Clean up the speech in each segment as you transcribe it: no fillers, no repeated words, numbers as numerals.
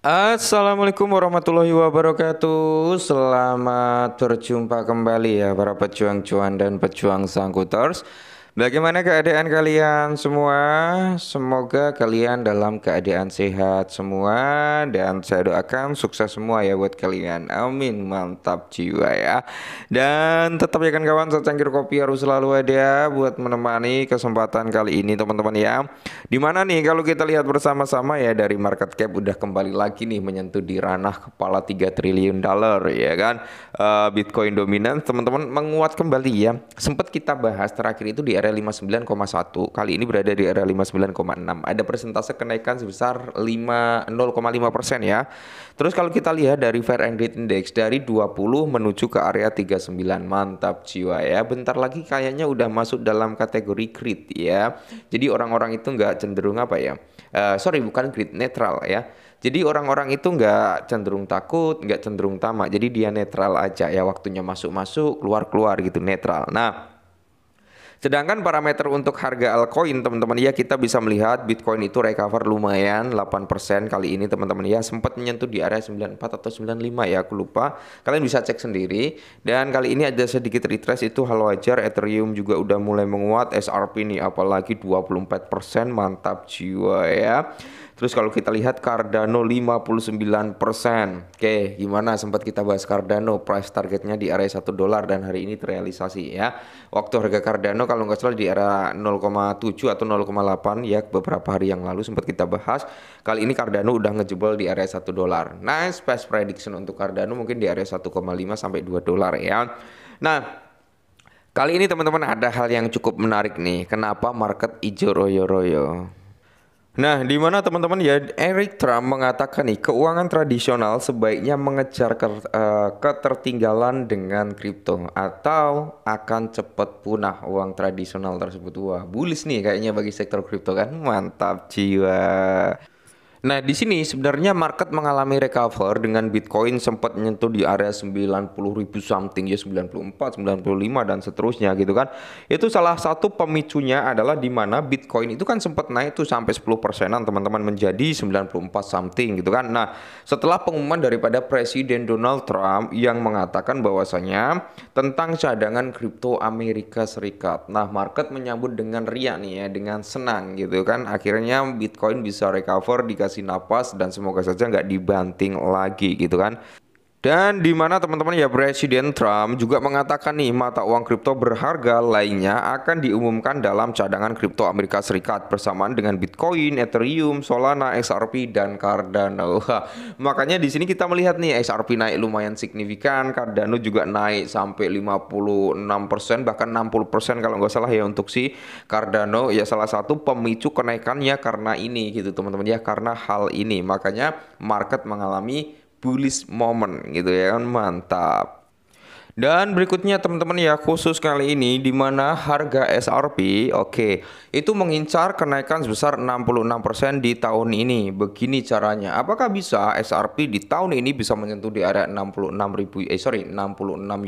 Assalamualaikum warahmatullahi wabarakatuh. Selamat berjumpa kembali ya para pejuang cuan dan pejuang sangkuters. Bagaimana keadaan kalian semua? Semoga kalian dalam keadaan sehat semua dan saya doakan sukses semua ya buat kalian. Amin. Mantap jiwa ya. Dan tetap ya kan kawan, secangkir kopi harus selalu ada buat menemani kesempatan kali ini teman-teman ya. Dimana nih kalau kita lihat bersama-sama ya dari market cap udah kembali lagi nih menyentuh di ranah kepala 3 triliun dolar ya kan. Bitcoin dominan teman-teman menguat kembali ya. Sempat kita bahas terakhir itu di area 59,1. Kali ini berada di area 59,6. Ada persentase kenaikan sebesar 0,5% ya. Terus kalau kita lihat dari Fair and Greed Index dari 20 menuju ke area 39. Mantap jiwa ya. Bentar lagi kayaknya udah masuk dalam kategori greed ya. Jadi orang-orang itu nggak cenderung apa ya? Sorry, bukan greed, netral ya. Jadi orang-orang itu nggak cenderung takut, nggak cenderung tamak. Jadi dia netral aja ya, waktunya masuk-masuk, keluar-keluar gitu, netral. Nah, sedangkan parameter untuk harga altcoin teman-teman ya kita bisa melihat Bitcoin itu recover lumayan 8% kali ini teman-teman ya, sempat menyentuh di area 94 atau 95 ya, aku lupa. Kalian bisa cek sendiri. Dan kali ini ada sedikit retrace itu hal wajar. Ethereum juga udah mulai menguat, SRP nih apalagi 24%, mantap jiwa ya. Terus kalau kita lihat Cardano 59%. Oke, gimana sempat kita bahas Cardano, price targetnya di area $1 dan hari ini terrealisasi ya. Waktu harga Cardano kalau nggak salah di era 0,7 atau 0,8 ya, beberapa hari yang lalu sempat kita bahas. Kali ini Cardano udah ngejebol di area $1. Nice, fast prediction untuk Cardano mungkin di area 1,5 sampai $2 ya. Nah, kali ini teman-teman ada hal yang cukup menarik nih. Kenapa market hijau royo-royo? Nah, di mana teman-teman ya, Eric Trump mengatakan nih, keuangan tradisional sebaiknya mengejar ketertinggalan dengan kripto atau akan cepat punah uang tradisional tersebut. Wah, bullish nih kayaknya bagi sektor kripto kan. Mantap jiwa. Nah, di sini sebenarnya market mengalami recover dengan Bitcoin sempat menyentuh di area 90.000 something ya, 94, 95 dan seterusnya gitu kan. Itu salah satu pemicunya adalah di mana Bitcoin itu kan sempat naik tuh sampai 10%-an teman-teman, menjadi 94 something gitu kan. Nah, setelah pengumuman daripada Presiden Donald Trump yang mengatakan bahwasanya tentang cadangan kripto Amerika Serikat. Nah, market menyambut dengan riak nih ya, dengan senang gitu kan. Akhirnya Bitcoin bisa recover, dikasih napas dan semoga saja nggak dibanting lagi gitu kan. Dan di mana teman-teman ya, Presiden Trump juga mengatakan nih mata uang kripto berharga lainnya akan diumumkan dalam cadangan kripto Amerika Serikat bersamaan dengan Bitcoin, Ethereum, Solana, XRP dan Cardano. Wah, makanya di sini kita melihat nih XRP naik lumayan signifikan, Cardano juga naik sampai 56% bahkan 60% kalau nggak salah ya untuk si Cardano ya, salah satu pemicu kenaikannya karena ini gitu teman-teman ya, karena hal ini makanya market mengalami bullish moment gitu ya kan, mantap. Dan berikutnya teman-teman ya, khusus kali ini di mana harga SRP itu mengincar kenaikan sebesar 66% di tahun ini. Begini caranya. Apakah bisa SRP di tahun ini bisa menyentuh di area 66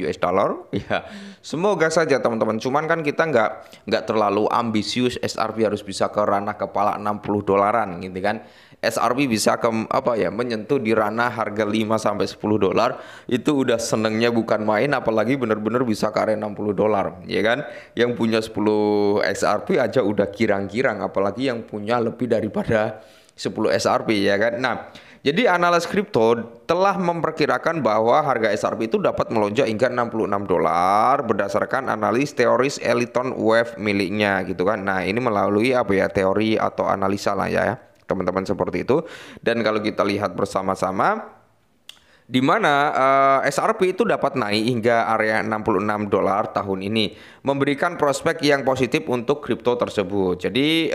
US dollar? Ya, semoga saja teman-teman. Cuman kan kita nggak terlalu ambisius SRP harus bisa ke ranah kepala 60 dolaran gitu kan. SRP bisa ke apa ya, menyentuh di ranah harga 5 sampai $10 itu udah senengnya bukan main, apalagi bener-bener bisa ke area $60 ya kan. Yang punya 10 XRP aja udah girang-girang, apalagi yang punya lebih daripada 10 SRP ya kan. Nah, jadi analis kripto telah memperkirakan bahwa harga SRP itu dapat melonjak hingga $66 berdasarkan analis teoris Ellington Wave miliknya gitu kan. Nah, ini melalui apa ya, teori atau analisa lah ya teman-teman seperti itu. Dan kalau kita lihat bersama-sama di mana SRP itu dapat naik hingga area $66 tahun ini, memberikan prospek yang positif untuk kripto tersebut. Jadi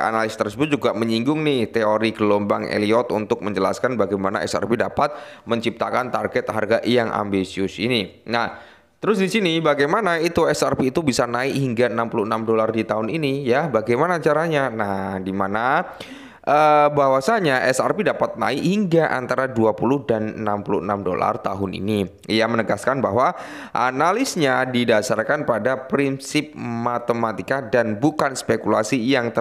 analis tersebut juga menyinggung nih teori gelombang Elliott untuk menjelaskan bagaimana SRP dapat menciptakan target harga yang ambisius ini. Nah, terus di sini bagaimana itu SRP itu bisa naik hingga $66 di tahun ini ya? Bagaimana caranya? Nah, di mana bahwasanya SRP dapat naik hingga antara 20 dan 66 dolar tahun ini. Ia menegaskan bahwa analisnya didasarkan pada prinsip matematika dan bukan spekulasi yang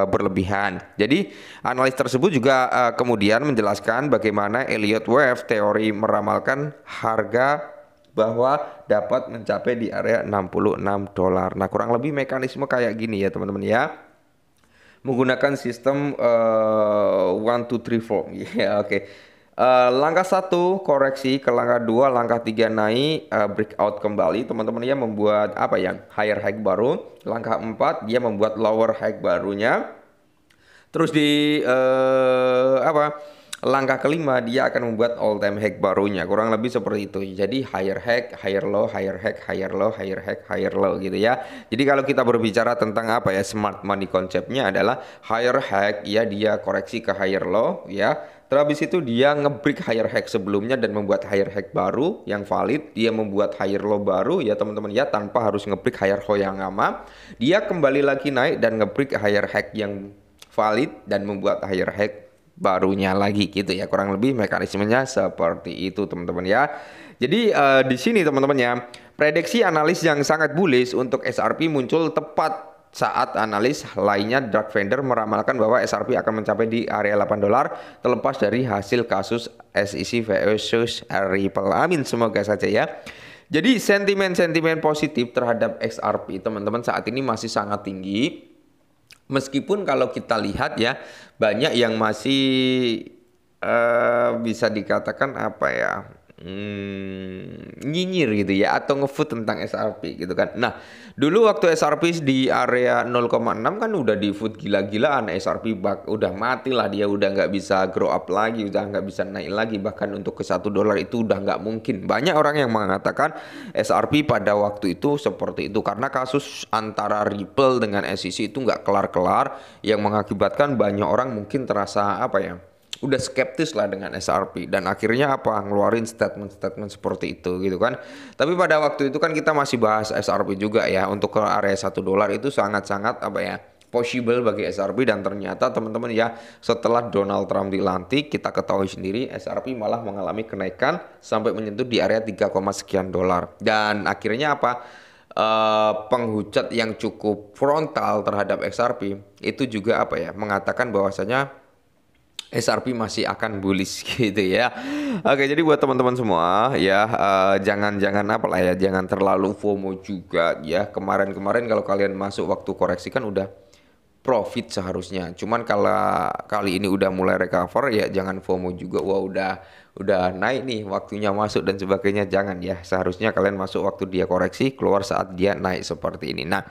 berlebihan. Jadi analis tersebut juga kemudian menjelaskan bagaimana Elliott Wave teori meramalkan harga bahwa dapat mencapai di area 66 dolar. Nah, kurang lebih mekanisme kayak gini ya teman-teman ya. Menggunakan sistem 1, 2, 3, 4 ya oke. Langkah 1 koreksi, ke langkah 2, langkah 3 naik, breakout kembali teman-teman ya, membuat apa ya, higher high baru. Langkah 4 dia membuat lower high barunya. Terus di langkah kelima dia akan membuat all time high barunya, kurang lebih seperti itu. Jadi higher high, higher low, higher high, higher low, higher high, higher low gitu ya. Jadi kalau kita berbicara tentang apa ya, smart money konsepnya adalah higher high ya, dia koreksi ke higher low ya. Terus itu dia ngebreak higher high sebelumnya dan membuat higher high baru yang valid. Dia membuat higher low baru ya teman-teman ya, tanpa harus ngebreak higher low yang lama. Dia kembali lagi naik dan ngebreak higher high yang valid dan membuat higher high barunya lagi gitu ya, kurang lebih mekanismenya seperti itu teman-teman ya. Jadi di sini teman-teman ya, prediksi analis yang sangat bullish untuk SRP muncul tepat saat analis lainnya Dark Vendor meramalkan bahwa SRP akan mencapai di area 8 dolar terlepas dari hasil kasus SEC versus Ripple. Amin, semoga saja ya. Jadi sentimen-sentimen positif terhadap XRP teman-teman saat ini masih sangat tinggi. Meskipun kalau kita lihat ya, banyak yang masih bisa dikatakan apa ya, nyinyir gitu ya, atau ngefood tentang SRP gitu kan. Nah, dulu waktu SRP di area 0,6 kan udah di food gila-gilaan, SRP udah mati lah, dia udah nggak bisa grow up lagi, udah nggak bisa naik lagi, bahkan untuk ke 1 dolar itu udah nggak mungkin. Banyak orang yang mengatakan SRP pada waktu itu seperti itu karena kasus antara Ripple dengan SEC itu nggak kelar-kelar, yang mengakibatkan banyak orang mungkin terasa apa ya, udah skeptis lah dengan SRP, dan akhirnya apa, ngeluarin statement-statement seperti itu gitu kan. Tapi pada waktu itu kan kita masih bahas SRP juga ya, untuk ke area 1 dolar itu sangat-sangat apa ya, possible bagi SRP. Dan ternyata teman-teman ya, setelah Donald Trump dilantik, kita ketahui sendiri SRP malah mengalami kenaikan sampai menyentuh di area 3, sekian dolar. Dan akhirnya apa, penghujat yang cukup frontal terhadap XRP itu juga apa ya, mengatakan bahwasanya SRP masih akan bullish gitu ya. Oke, jadi buat teman-teman semua ya, jangan apa lah ya, jangan terlalu FOMO juga ya. Kemarin-kemarin kalau kalian masuk waktu koreksi kan udah profit seharusnya. Cuman kalau kali ini udah mulai recover ya, jangan FOMO juga. Wah, udah naik nih, waktunya masuk dan sebagainya. Jangan ya. Seharusnya kalian masuk waktu dia koreksi, keluar saat dia naik seperti ini. Nah,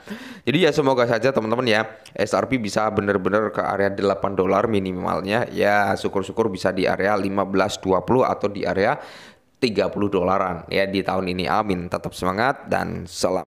jadi ya semoga saja teman-teman ya, SRP bisa bener-bener ke area 8 dolar minimalnya. Ya, syukur-syukur bisa di area 15-20 atau di area 30 dolaran ya di tahun ini. Amin. Tetap semangat dan salam.